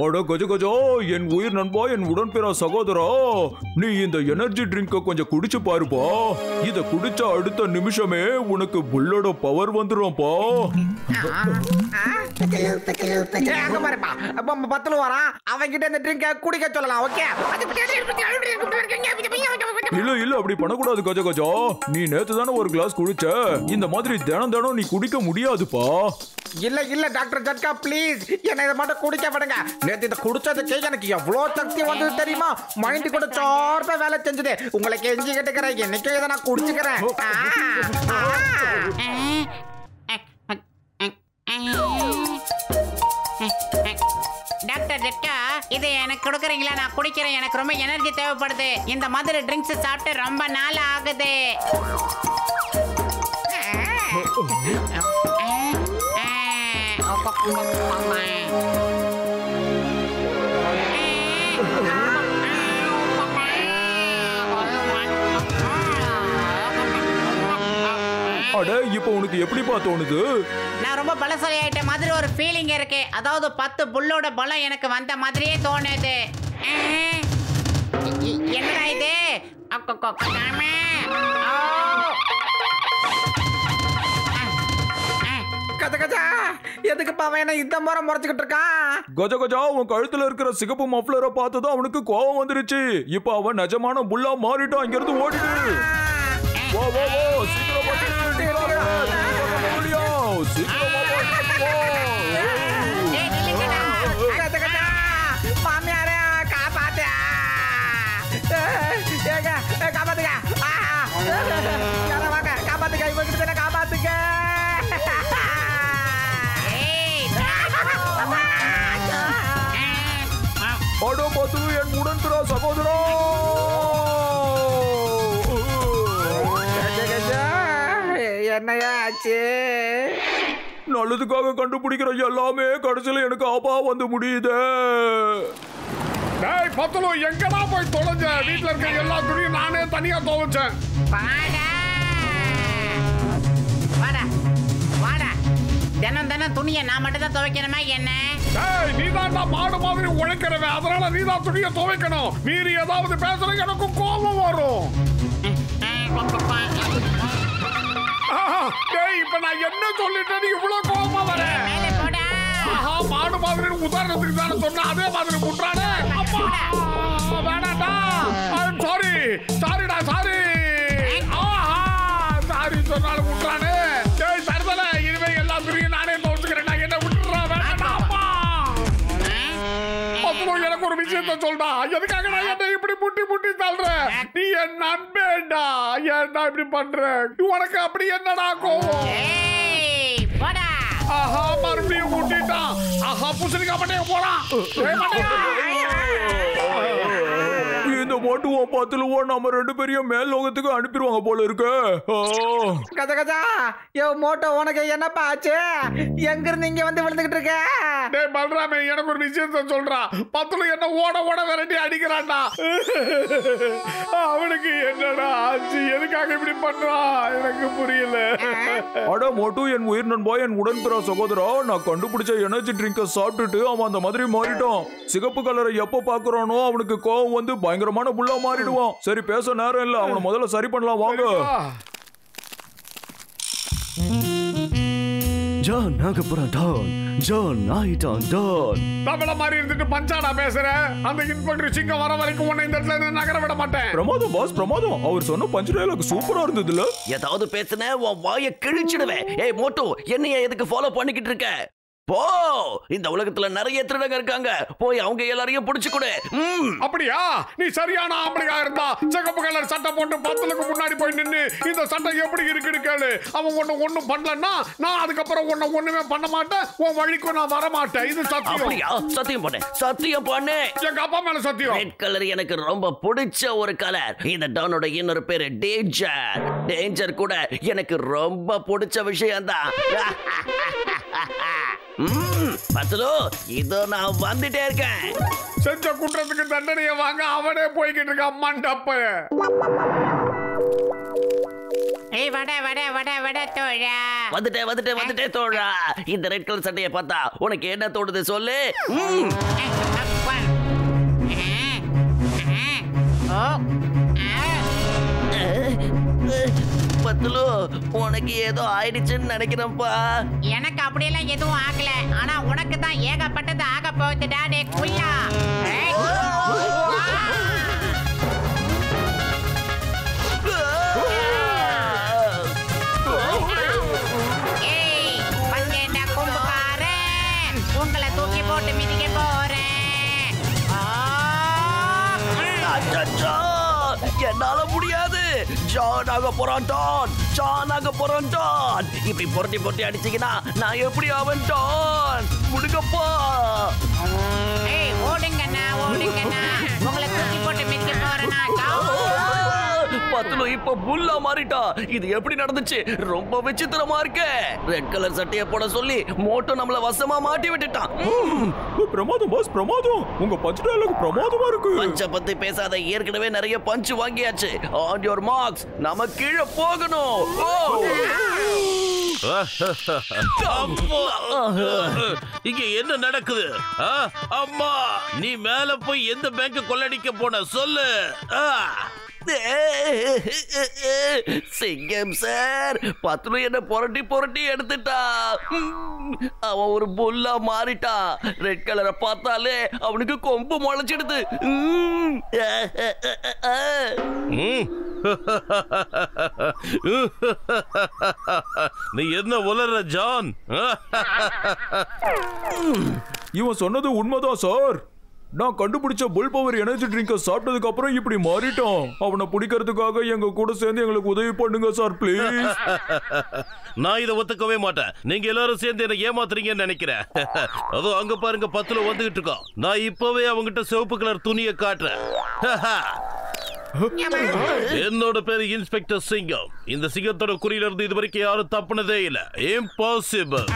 அட கஜ கஜா, என் உயிர் நண்பா, என் உடன்பிற சகோதரா, நீ இந்த எனர்ஜி ட்ரிங்க கொஞ்சம் குடிச்சு பாருப்பா. இத குடிச்ச அடுத்த நிமிஷமே உனக்கு புல்லோட பவர் வந்துரும்ப்பா. பத்துல வரான், அவங்கிட்ட இந்த ட்ரிங்க குடிக்க சொல்லலாம். ஓகே, இல்ல அப்படி பண்ணக்கூடாது கஜ கஜா. நீ நேத்து தானே ஒரு கிளாஸ் குடிச்ச. இந்த மாதிரி தினம் தினம் நீ குடிக்க முடியாதுப்பா. இல்ல டாக்டர் ஜட்கா, ப்ளீஸ் என்ன இதை மட்டும் குடிக்க விடுங்க. நேத்து இதை குடிச்சதுக்கு எனக்கு எவ்வளவு சக்தி வந்தது தெரியுமா? மைண்ட் கூட சார்பா வேலை செஞ்சது. உங்களுக்கு எஞ்சி கேட்டுக்கிறேன், என்னைக்கும் இதை நான் குடிச்சுக்கிறேன். டாக்டர் ஜட்கா, இதை எனக்கு கொடுக்குறீங்களா? நான் குடிக்கிறேன். எனக்கு ரொம்ப எனர்ஜி தேவைப்படுது. இந்த மாதிரி ட்ரிங்க்ஸ் சாப்பிட்டு ரொம்ப நாள் ஆகுது. அட, இப்போ உனக்கு எப்படிப்பா தோணுது? நான் ரொம்ப பலசாலி ஆயிட்ட மாதிரி ஒரு ஃபீலிங் இருக்கு. அதாவது 10 புல்லோட பலம் எனக்கு வந்த மாதிரியே தோணுது. என்னடா இது? எதுக்கு அவன் இந்த முறை முறைச்சுக்கிட்டு இருக்கான்? கஜ கஜா, உன் கழுத்துல இருக்கிற சிகப்பு மஃப்ளரை பார்த்ததும் அவனுக்கு கோவம் வந்துருச்சு. இப்போ அவன் நிஜமான புல்லா மாறிட்டான். இங்க இருந்து ஓடிடு. வா வா வா, சீக்கிரம் ஓடிடு. மாமியாரே காப்பாத்து, காப்பாத்துக்க, காப்பாத்துக்க, இவங்க காப்பாத்துக்க. அடோ பத்து, என் உடன்பிற சகோதரா, என்னையா ஆச்சு? நல்லதுக்காக கண்டுபிடிக்கிற எல்லாமே கடைசியில எனக்கு ஆபா வந்து முடியுது. டேய் பத்தலு, எங்கடா போய் தொலைஞ்ச? வீட்ல இருக்க எல்லா துணியும் நானே தனியா துவைச்சேன். தினம் துணியை நான் மட்டும் தான் துவைக்கணுமா என்ன? டேய், நீதான்டா மாடு மாதிரி உழைக்கிறவன், அதனால நீதான் துணியை துவைக்கணும். மீறி ஏதாவது பேசுற எனக்கு கோபம் வரும். டேய், இப்ப நான் என்ன சொல்லிட்டேன் இவ்வளவு கோபமா வர? மாடு மாதிரி உதாரணத்துக்கு தானே சொன்ன, அதே மாதிரி முட்டானே. அப்பா வேணாண்டா. சாரி சாரிடா, சாரி. சாரி சொன்னாலும் முட்டானே. டேய் தருதல, இனிமே எல்லா துணியும் நானே துவைச்சுக்கிறேன். நான் என்ன விட்டுறா? வேணாண்டா. அப்பா அப்புறம் எனக்கு ஒரு விஷயத்த சொல்றா. எதுக்காக நான் என்ன இப்படி முட்டி முட்டி தள்ளுறேன்? நீ என் நண்பேண்டா, ஏன்டா இப்படி பண்ற? உனக்கு அப்படி என்னடா கோவம்? ஆஹா, மறுபடியும் முட்டிட்டான். ஆஹா, புசலிக்கா மண்டைய போறான். இந்த மோட்டுவோ பத்துலுவோ நம்ம 2 பேரையும் மேல் லோகத்துக்கு அனுப்பிடுவாங்க போல இருக்கு. கஜா கஜா, மோட்டோ உனக்கு என்னப்பா ஆச்சு? எங்க இருந்து இங்க வந்து விழுந்துகிட்டு இருக்க? டேய் பல்ராமே, எனக்கு ஒரு விஷயத்த சொல்றா. பத்துல என்ன ஓட ஓட விரட்டி அடிக்கிறான்டா. அவனுக்கு என்னடா ஆச்சு? எதுக்காக இப்படி பண்றான் எனக்கு புரியல. அட மோட்டு, என் உயிர் நண்பா, என் உடன்பிற சகோதரா, நான் கண்டுபிடிச்ச எனர்ஜி ட்ரிங்க சாப்பிட்டுட்டு அவன் அந்த மாதிரி மாறிட்டான். சிகப்பு கலரை எப்ப பாக்குறானோ அவனுக்கு கோவம் வந்து பயங்கரமான புல்லா மாறிடுவான். சரி, பேச நேரம் இல்ல, அவனை முதல்ல சரி பண்ணலாம் வாங்க. ஜான் நாகபுரம் டான், ஜான் ஆயிட்டான் டான். தமிழ மாதிரி இருந்துட்டு பஞ்சாடா பேசுற. அந்த இன்ஸ்பெக்டர் சிங்கம் வர வரைக்கும் உன்னை இந்த இடத்துல இருந்து நகர விட மாட்டேன். பிரமாதம் பாஸ், பிரமாதம். அவர் சொன்ன பஞ்ச் டயலாக் சூப்பரா இருந்ததுல. ஏதாவது பேசுன உன் வாயை கிழிச்சிடுவேன். ஏய் மோட்டு, என்னைய எதுக்கு ஃபாலோ பண்ணிக்கிட்டு இருக்க? போ, இந்த உலகத்துல நிறைய திருடங்க இருக்காங்க. போய் அவங்க எல்லாரையும் புடிச்சு கொடு. அப்படியா? நீ சரியான ஆம்பளையா இருந்தா சிகப்பு கலர் சட்டை போட்டு பத்தலுக்கு முன்னாடி போய் நின்னு இந்த சட்டை எப்படி இருக்குன்னு கேளு. அவன் ஒண்ணும் பண்ணலன்னா நான் அதுக்கப்புறம் ஒண்ணுமே பண்ண மாட்டேன். உன் வழிக்கு நான் வர மாட்டேன். இது சத்தியம். அப்படியா? சத்தியம் பண்ணு, சத்தியம் பண்ணு. எங்க அப்பா மேல சத்தியம். ரெட் கலர் எனக்கு ரொம்ப பிடிச்ச ஒரு கலர். இந்த டானோட இன்னொரு பேரு டேஞ்சர். டேஞ்சர் கூட எனக்கு ரொம்ப பிடிச்ச விஷயம் தான். பத்தலு, இதோ நான் வந்துட்டே இருக்கேன். செஞ்ச குற்றத்துக்கு தண்டனையை வாங்க அவனே போய்கிட்டு இருக்கான் மண்டப்ப. ஏய் வட வட வட வட தோழா. வந்துட்டே தோழா. இந்த ரெட் கலர் சட்டையை பார்த்தா உனக்கு என்ன தோணுது சொல்லு. பத்துலு உனக்கு ஏதோ ஆயிடுச்சுன்னு நினைக்கிறேன்ப்பா. எனக்கு அப்படியெல்லாம் எதுவும் ஆகல. ஆனா உனக்கு தான் ஏகப்பட்டது ஆக போகுதுடா டே குள்ளா. ஏய் பஞ்சேண்டா கும்புகாரன், உங்களை தூக்கி போட்டு மிதிக்க போறேன். அச்சச்சோ, என்னால முடியாது. ஜான் ஆக போறான் டான், ஜான் ஆக போறான் டான். இப்படி பொருட்டி பொருட்டி அடிச்சீங்கன்னா நான் எப்படி ஆவன் டான்? முடுங்கப்பா. ஏய் ஓடுங்கண்ணா ஓடுங்கண்ணா, உங்களை தூக்கி போட்டு மிதிக்க போறேனா. பத்துலு இப்ப புல்லா மாறிட்டா. இது எப்படி நடந்துச்சு? ரொம்ப விசித்திரமா இருக்கு. ரெட் கலர் சட்டையை போட சொல்லி மோட்டோ நம்மள வசமா மாட்டி விட்டுட்டான். பிரமாதம் பாஸ், பிரமாதம். உங்க பஞ்ச் டயலாக் பிரமாதமா இருக்கு. பஞ்ச பத்தி பேசாத, ஏற்கனவே நிறைய பஞ்ச் வாங்கியாச்சு. ஆன் யுவர் மார்க்ஸ், நம்ம கீழே போகணும். இங்க என்ன நடக்குது? அம்மா, நீ மேல போய் எந்த பேங்க் கொள்ளடிக்க போன சொல்லு. சிங்கம் சார், பத்துலு என்ன புரட்டி புரட்டி எடுத்துட்டா. அவன் ஒரு புல்லா மாறிட்டா. ரெட் கலரை பார்த்தாலே அவனுக்கு கொம்பு முளைச்சிடுது. நீ என்ன உலர்ற ஜான்? இவன் சொன்னது உண்மைதான் சார். நான் கண்டுபிடிச்ச புல் பவர் எனர்ஜி ட்ரிங்கை சாப்பிட்டதுக்கு அப்புறம் இப்படி மாறிட்டான். அவனை பிடிக்கிறதுக்காக எங்க கூட சேர்ந்து எங்களுக்கு உதவி பண்ணுங்க சார் ப்ளீஸ். நான் இதை ஒத்துக்கவே மாட்டேன். நீங்க எல்லாரும் சேர்ந்து என்ன ஏமாத்துறீங்கன்னு நினைக்கிறேன். அதோ அங்க பாருங்க, பத்துல வந்துகிட்டு இருக்கோம். நான் இப்பவே அவங்கிட்ட சிவப்பு கலர் துணியை காட்டுறேன். என்னோட பேரு இன்ஸ்பெக்டர் சிங்கம். இந்த சிங்கத்தோட குறியில இருந்து இது வரைக்கும் யாரும் தப்புனதே இல்ல. இம்பாசிபிள்.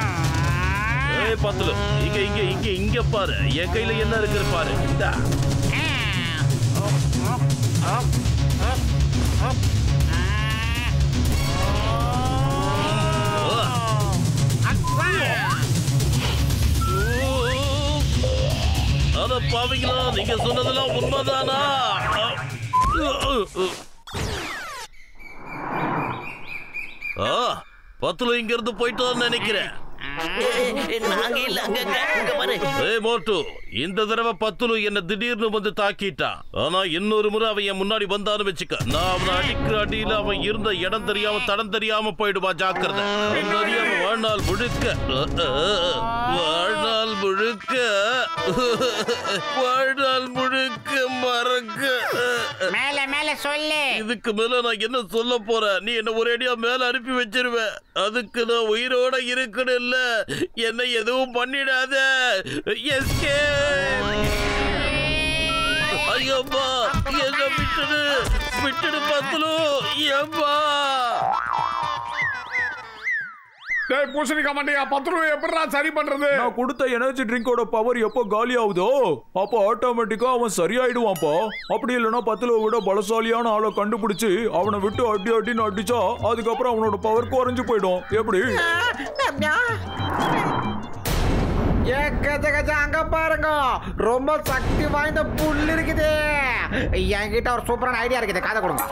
பத்துல இங்க இங்க இங்க இங்க பாரு, என் கையில என்ன இருக்கு பாரு. அத பாவீங்களா, நீங்க சொன்னதெல்லாம் உண்மைதானா? பத்துல இங்க இருந்து போயிட்டோன்னு நினைக்கிறேன். நாங்க இல்ல, அங்க பாரு. மோட்டு, இந்த தடவை பத்துலு என்ன திடீர்னு வந்து தாக்கிட்டான். ஆனா இன்னொரு முறை அவன் என் முன்னாடி வந்தான்னு வச்சுக்க, நான் அவனை அடிக்கிற அடியில அவன் இருந்த இடம் தெரியாம தடம் தெரியாம போயிடுவா. ஜாக்கிரதை. வாழ்நாள் முழுக்க வாழ்நாள் முழுக்க வாழ்நாள் முழுக்க மறக்க. மேல மேல சொல்லு. இதுக்கு மேல நான் என்ன சொல்ல போறேன்? நீ என்ன ஒரேடியா மேல அனுப்பி வச்சிருவ. அதுக்கு நான் உயிரோட இருக்கணும் இல்ல. என்ன எதுவும் பண்ணிடாத. ஐயோப்பா, என்ன விட்டுடு விட்டுடு பத்துலு. ஏப்பா டேய் பூசணிக்கா மண்டையா, 10 ரூபாய் எப்படிடா சரி பண்றது? நான் கொடுத்த எனர்ஜி ட்ரிங்கோட பவர் எப்போ காலி ஆகுதோ அப்போ ஆட்டோமேட்டிக்கா அவன் சரியாயிடுவான்ப்பா. அப்படி இல்லைன்னா 10 விட பலசாலியான ஆளை கண்டுபிடிச்சு அவனை விட்டு அடி அடின்னு அடிச்சா அதுக்கப்புறம் அவனோட பவர் குறைஞ்சு போயிடும். எப்படி? அங்க பாருங்க, ரொம்ப சக்தி வாய்ந்த புல் இருக்குது. என்கிட்ட ஒரு சூப்பரான ஐடியா இருக்குது, காதை கொடுங்க.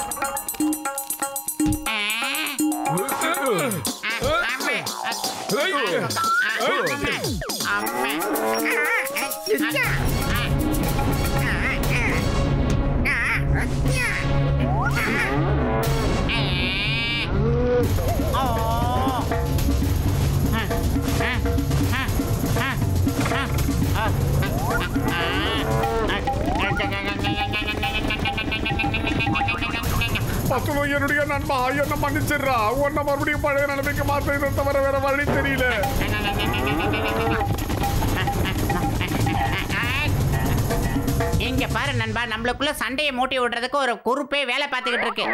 என்னுடைய நண்பா, என்ன மன்னிச்சிடுறா. உன்னை மறுபடியும் பழைய நிலைமைக்கு மாற்ற தவிர வேற வழி தெரியல. இங்க பாரு நண்பா, நம்மளுக்குள்ள சண்டையை மூட்டி விடுறதுக்கு ஒரு குறுப்பே வேலை பார்த்துக்கிட்டு இருக்கு.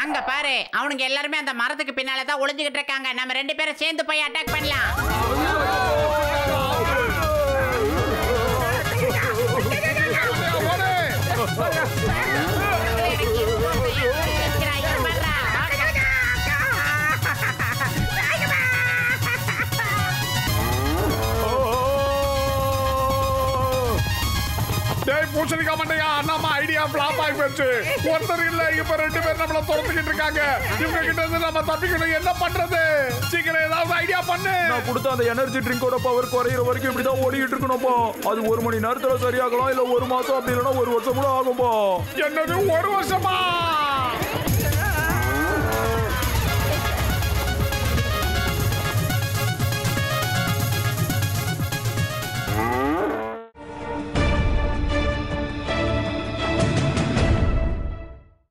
அங்க பாரு, அவனுங்க எல்லாருமே அந்த மரத்துக்கு பின்னாலதான் ஒளிஞ்சுகிட்டு இருக்காங்க. நம்ம 2 பேரும் சேர்ந்து போய் அட்டாக் பண்ணலாம். டேய் பூசணிக்கா மண்டையா, நம்ம ஐடியா ஃபிளாப் ஆகி போச்சு. ஒருத்தர் இல்ல, இப்ப 2 பேர் நம்மள துரத்திக்கிட்டு இருக்காங்க. இவங்க கிட்ட இருந்து நம்ம தப்பிக்கணும். என்ன பண்றது? சீக்கிரம் ஏதாவது ஐடியா பண்ணு. நான் கொடுத்த அந்த எனர்ஜி ட்ரிங்கோட பவர் குறையிற வரைக்கும் இப்படிதான் ஓடிட்டு இருக்கணும்பா. அது 1 மணி நேரத்துல சரியாகலாம், இல்ல 1 மாசம், அப்படி இல்லைன்னா 1 வருஷம் கூட ஆகும்பா. என்னது 1 வருஷமா?